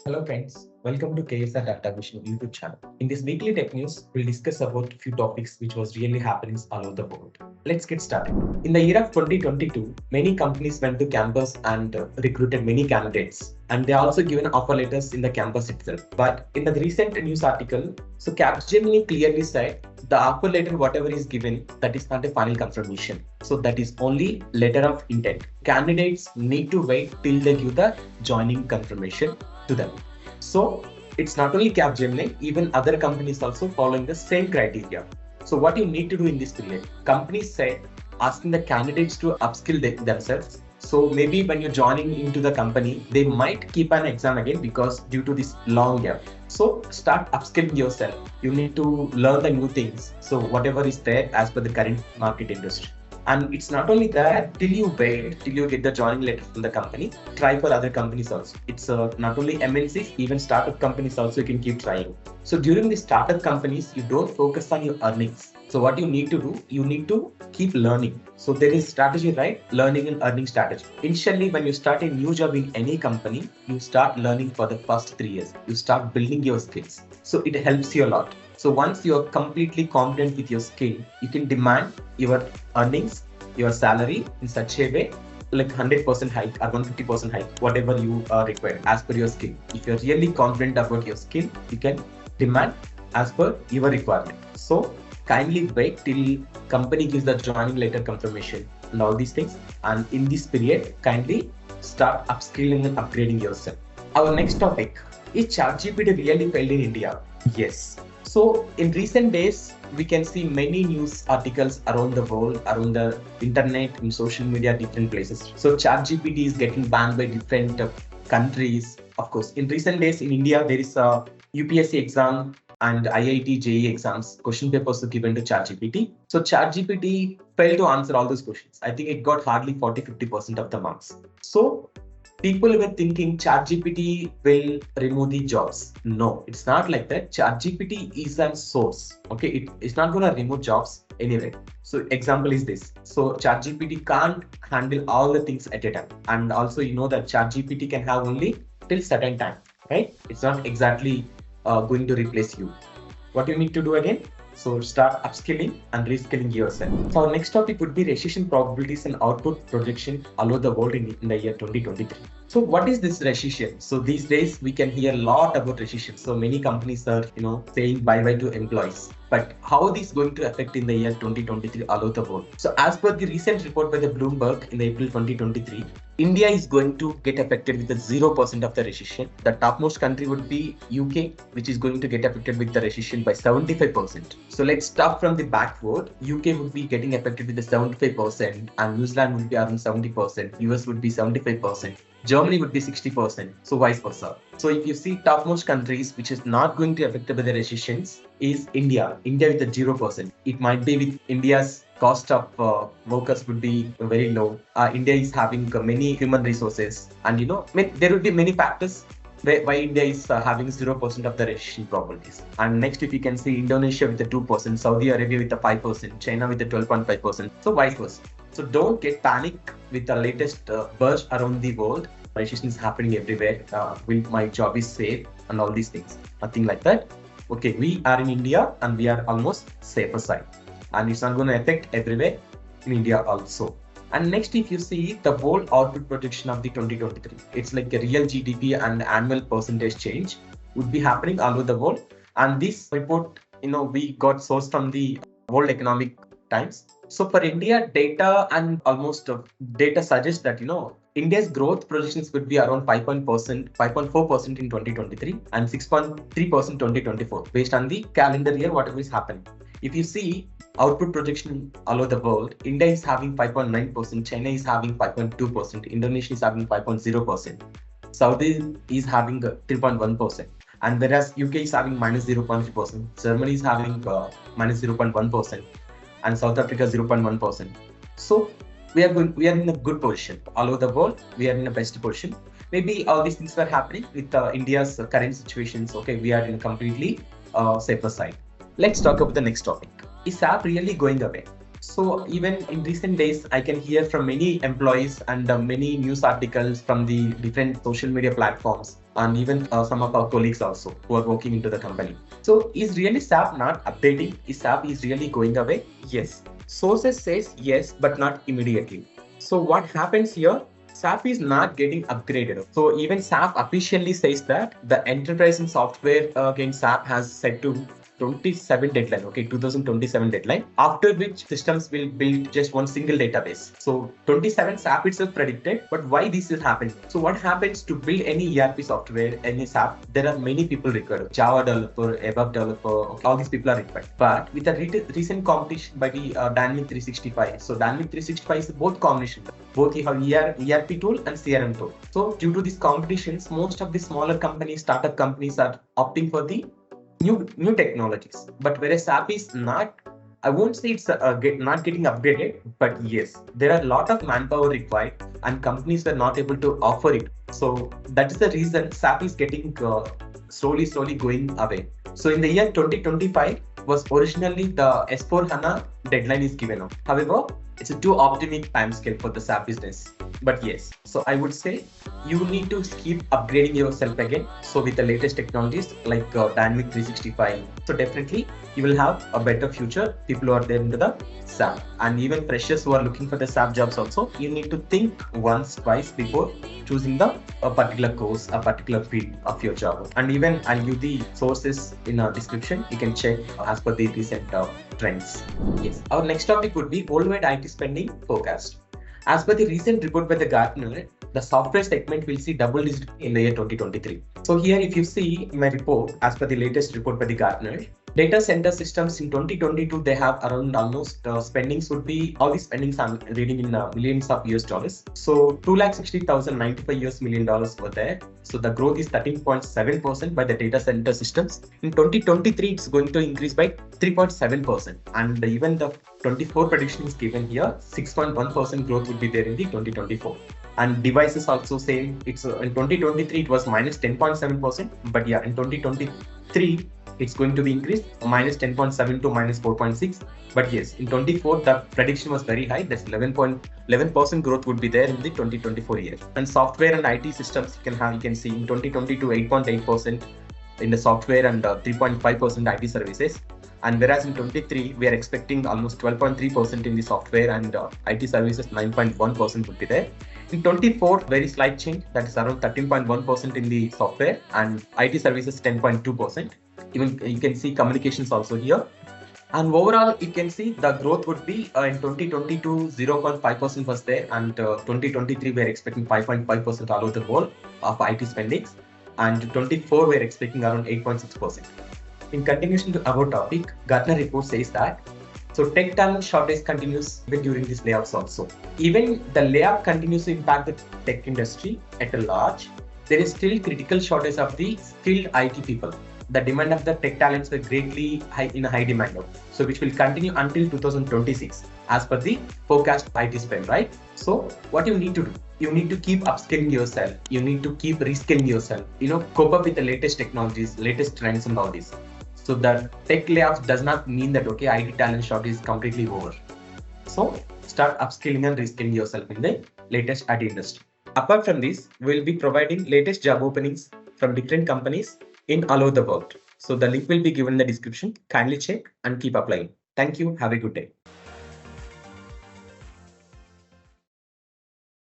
Hello friends, welcome to KSR Datavizon YouTube channel. In this weekly tech news, we'll discuss about a few topics which was really happening all over the world. Let's get started. In the year of 2022, many companies went to campus and recruited many candidates. And they also given offer letters in the campus itself. But in the recent news article, so Capgemini clearly said the offer letter, whatever is given, that is not a final confirmation. So that is only letter of intent. Candidates need to wait till they give the joining confirmation to them. So it's not only Capgemini, even other companies also following the same criteria. So what you need to do in this period, companies said asking the candidates to upskill themselves. So maybe when you're joining into the company, they might keep an exam again because due to this long gap. So start upskilling yourself. You need to learn the new things. So whatever is there as per the current market industry. And it's not only that, till you wait, till you get the joining letter from the company, try for other companies also. It's not only MNCs, even startup companies also you can keep trying. So during the startup companies, you don't focus on your earnings. So what you need to do, you need to keep learning. So there is strategy, right? Learning and earning strategy. Initially, when you start a new job in any company, you start learning for the first 3 years. You start building your skills. So it helps you a lot. So once you're completely confident with your skill, you can demand your earnings, your salary in such a way like 100% hike or 150% hike, whatever you require as per your skill. If you're really confident about your skill, you can demand as per your requirement. So kindly wait till company gives the joining letter confirmation and all these things. And in this period, kindly start upskilling and upgrading yourself. Our next topic is ChatGPT really failed in India? Yes. So in recent days, we can see many news articles around the world, around the internet, in social media, different places. So ChatGPT is getting banned by different countries. Of course, in recent days in India, there is a UPSC exam and IIT JEE exams. Question papers were given to ChatGPT. So ChatGPT failed to answer all those questions. I think it got hardly 40-50% of the marks. So people were thinking ChatGPT will remove the jobs. No, it's not like that. ChatGPT is a source. Okay, it's not going to remove jobs anyway. So example is this. So ChatGPT can't handle all the things at a time. And also you know that ChatGPT can have only till certain time, right? It's not exactly going to replace you. What you need to do again? So start upskilling and reskilling yourself. So our next topic would be recession probabilities and output projection all over the world in the year 2023. So what is this recession? So these days we can hear a lot about recession. So many companies are, saying bye-bye to employees. But how this is going to affect in the year 2023 all over the world? So as per the recent report by the Bloomberg in the April 2023, India is going to get affected with the 0% of the recession. The topmost country would be UK, which is going to get affected with the recession by 75%. So let's start from the backward. UK would be getting affected with the 75%, and New Zealand would be around 70%, US would be 75%. Germany would be 60%, so vice versa. So if you see topmost countries which is not going to affected by the recessions is India. India with a 0%. It might be with India's cost of workers would be very low. India is having many human resources, and there would be many factors why India is having 0% of the recession probabilities. And next, if you can see Indonesia with the 2%, Saudi Arabia with the 5%, China with the 12.5%, so vice versa. So don't get panic with the latest burst around the world. Recession is happening everywhere. Will my job is safe and all these things? Nothing like that. Okay, we are in India and we are almost safer side, and it's not going to affect everywhere in India also. And next, if you see the whole output projection of the 2023, it's like a real GDP and annual percentage change would be happening all over the world. And this report, we got sourced from the World Economic Times. So for India, data and almost data suggests that, India's growth projections would be around 5.4% in 2023 and 6.3% 2024 based on the calendar year, whatever is happening. If you see output projection all over the world, India is having 5.9%, China is having 5.2%, Indonesia is having 5.0%, Saudi is having 3.1%, and whereas UK is having minus 0.3%, Germany is having minus 0.1%, and South Africa 0.1%. So we are in a good position all over the world. We are in a best position. Maybe all these things were happening with India's current situations. Okay, we are in completely safer side. Let's talk about the next topic. Is SAP really going away? So even in recent days, I can hear from many employees and many news articles from the different social media platforms, and even some of our colleagues also who are working into the company. So is really SAP not updating? Is SAP is really going away? Yes. Sources says yes, but not immediately. So what happens here? SAP is not getting upgraded. So even SAP officially says that the enterprise and software again SAP has set to 27 deadline, okay, 2027 deadline, after which systems will build just one single database. So 27 SAP itself predicted, but why this is happening? So what happens to build any ERP software, any SAP, there are many people required, Java developer, ABAP developer, all these people are required. But with the recent competition by the Dynamic 365, so Dynamic 365 is both combination. Both you have ERP tool and CRM tool. So due to these competitions, most of the smaller companies, startup companies are opting for the new technologies. But whereas SAP is not, I won't say it's not getting upgraded, but yes, there are a lot of manpower required and companies were not able to offer it. So that is the reason SAP is getting slowly going away. So in the year 2025 was originally the S4 HANA deadline is given out. However, it's a too optimistic timescale for the SAP business. But yes, so I would say you need to keep upgrading yourself again. So with the latest technologies like Dynamic 365, so definitely you will have a better future. People who are there into the SAP, and even freshers who are looking for the SAP jobs also, you need to think once, twice before choosing a particular course, a particular field of your job. And even I'll give the sources in our description. You can check as per the recent trends. Yes, our next topic would be worldwide IT spending forecast. As per the recent report by the Gartner, the software segment will see double digit in the year 2023. So here, if you see my report, as per the latest report by the Gartner, data center systems in 2022, they have around almost spendings would be, all these spendings I'm reading in millions of US dollars. So 260,095 US million dollars were there. So the growth is 13.7% by the data center systems. In 2023, it's going to increase by 3.7%. And even the 24 prediction is given here, 6.1% growth would be there in the 2024. And devices also same. It's in 2023 it was minus 10.7%, but yeah, in 2023 it's going to be increased minus 10.7 to minus 4.6. But yes, in 24 the prediction was very high. That's 11% growth would be there in the 2024 year. And software and IT systems you can see in 2022 8.8% in the software and 3.5% IT services. And whereas in 23 we are expecting almost 12.3% in the software and IT services 9.1% would be there. In 24, very slight change, that is around 13.1% in the software and IT services 10.2%. Even you can see communications also here. And overall, you can see the growth would be in 2022, 0.5% was there, and 2023 we are expecting 5.5% all over the world of IT spendings, and 24 we are expecting around 8.6%. In continuation to our topic, Gartner report says that so tech talent shortage continues even during these layoffs also. Even the layoff continues to impact the tech industry at a large. There is still critical shortage of the skilled IT people. The demand of the tech talents were greatly high demand of, so which will continue until 2026 as per the forecast IT spend, right? So what you need to do, you need to keep upskilling yourself, you need to keep reskilling yourself, cope up with the latest technologies, latest trends and all this. So the tech layoffs does not mean that okay, IT talent shortage is completely over. So start upskilling and reskilling yourself in the latest IT industry. Apart from this, we'll be providing latest job openings from different companies in all over the world. So the link will be given in the description. Kindly check and keep applying. Thank you. Have a good day.